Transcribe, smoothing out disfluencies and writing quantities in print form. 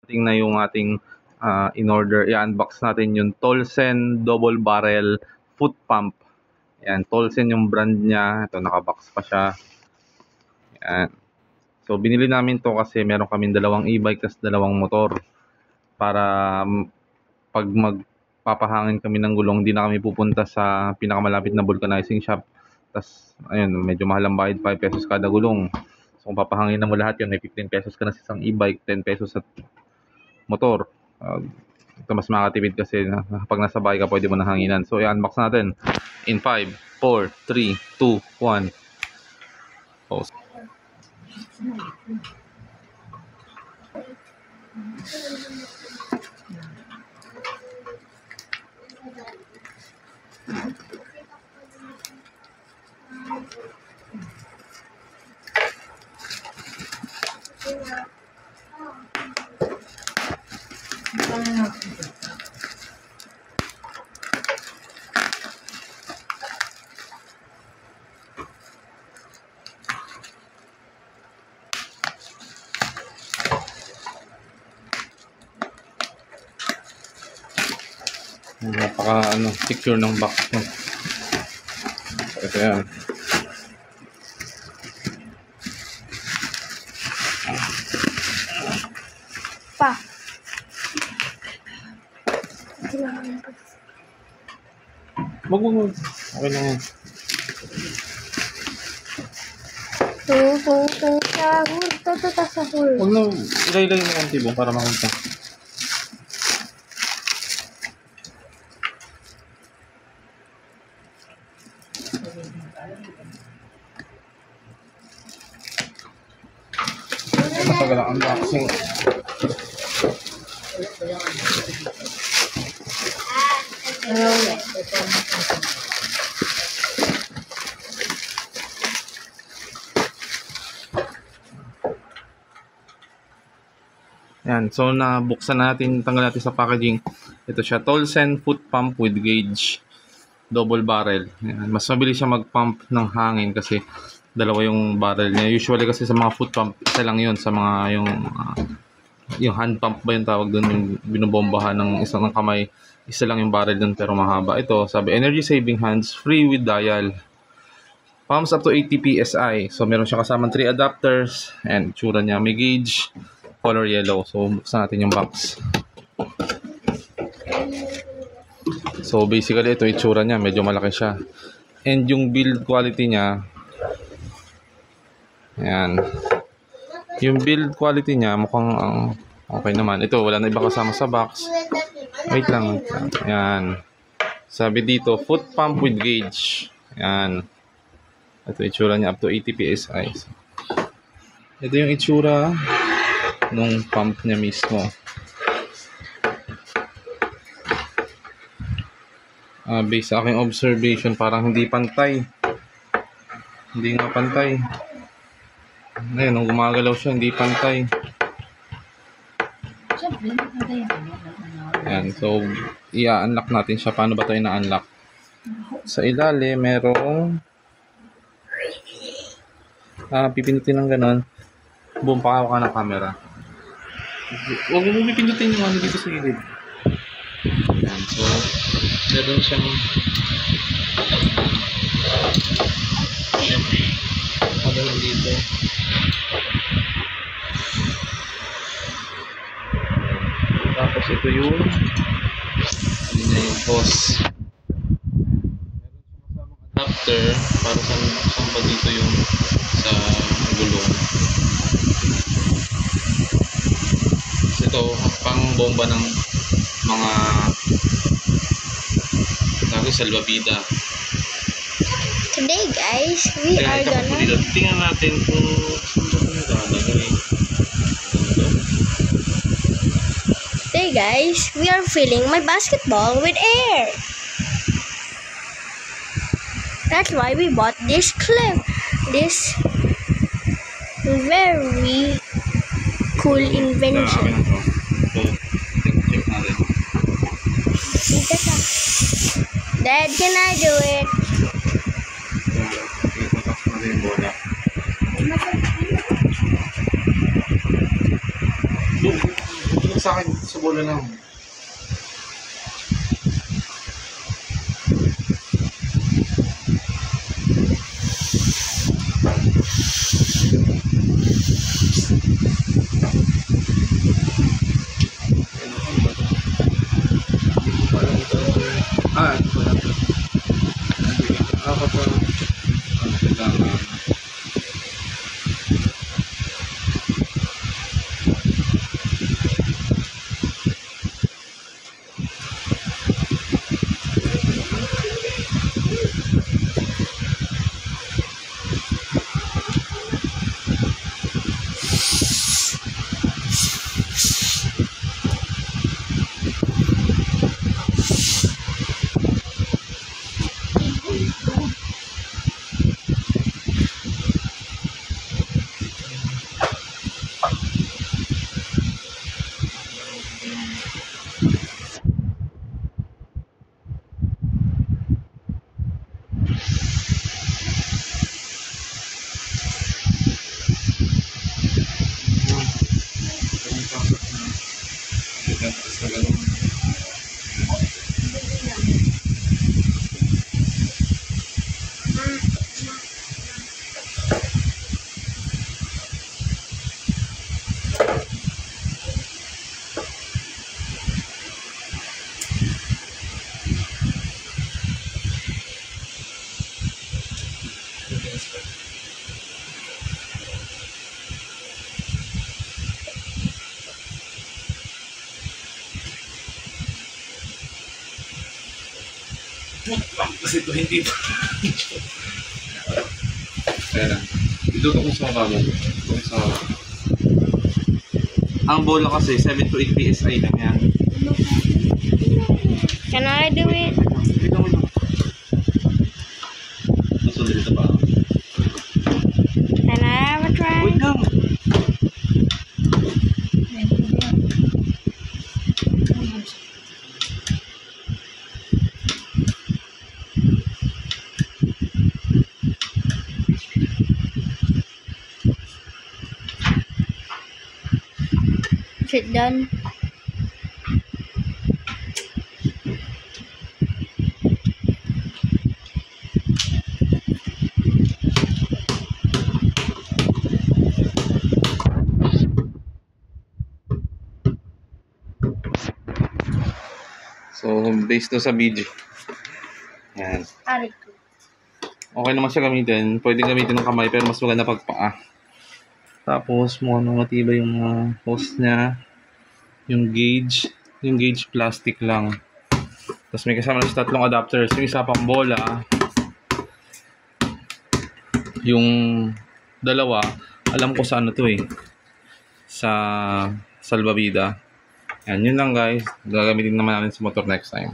Tingnan na yung ating in-order. I-unbox natin yung Tolsen double barrel foot pump. Yan, Tolsen yung brand niya. Ito, nakabox pa siya. Yan. So, binili namin to kasi meron kaming dalawang e-bike tas dalawang motor. Para pag magpapahangin kami ng gulong, hindi na kami pupunta sa pinakamalapit na vulcanizing shop. Tas, ayun, medyo mahal ang bayad, 5 pesos kada gulong. So, kung papahangin na mo lahat yun, may 15 pesos ka na sa isang e-bike, 10 pesos sa motor. Ito mas makatipid kasi pag nasa bahay ka pwede mo na hanginan. So i-unbox natin in 5, 4, 3, 2, 1. Pause. Napaka secure ng box mo. Ito yan. Pa. Wag. Okay lang yan. Sahur. Toto ta sahur. Huwag na, ilay-ilay mo konti mo para makita. Matagal ang unboxing. Yan, so nabuksan natin, tanggal natin sa packaging. Ito siya, Tolsen foot pump with gauge, double barrel. Yan, mas mabilis siya mag-pump ng hangin kasi dalawa yung barrel niya. Usually kasi sa mga foot pump, isa lang yun. Sa mga yung hand pump ba yung tawag doon, yung binubombahan ng isang kamay. Isa lang yung barrel doon pero mahaba. Ito, sabi, energy saving hands, free with dial. Pumps up to 80 PSI. So meron siya kasamang 3 adapters and tsura niya. May gauge, color yellow. So buksan natin yung box. So basically ito itsura niya, medyo malaki siya. And yung build quality niya, ayan. Yung build quality niya mukhang okay naman. Ito wala na iba kasama sa box. Wait lang. Ayan. Sabi dito, foot pump with gauge. Ayan. Ito itsura niya up to 80 PSI. Ito yung itsura nung pump niya mismo. Based sa aking observation, parang hindi pantay. Hindi nga pantay. Ngayon, nung gumagalaw siya, hindi pantay. Ayan, so i-unlock natin siya. Paano ba tayo na-unlock? Sa ilalim, merong pipindutin ng ganon. Boom, pakawak ka ng camera. Huwag mo pipindutin yung dito sa gilid. Ayan, so meron siyang dito. Tapos ito yung hose. Meron siyang adapter para saan ba dito yung sa gulong. Ito pang bomba ng mga salvavida. Today guys, we are gonna... Tingnan natin kung Today guys, we are filling my basketball with air. That's why we bought this clip. This very cool invention. Dad, can I do it? Sa akin, sa bola lang. Ito pala. Apat na. Kailangan. Kasi ito hindi pa. Kaya lang. Ito ko sa mga sa... Ang bola kasi 7 to 8 PSI lang yan. Can I do it? Nasunod ito pa. Can I have a try? Wait lang. Is it done? So, based na sa video. Yan. Okay naman siya gamitin. Pwedeng gamitin ng kamay pero mas maganda pag paa. Tapos, mukhang matibay yung hose niya. Yung gauge plastic lang. Tapos may kasama na siya 3 adapters. Yung isa pang bola. Yung dalawa, alam ko sa ano to eh. Sa salbabida. Yan, yun lang guys. Gagamitin naman namin sa motor next time.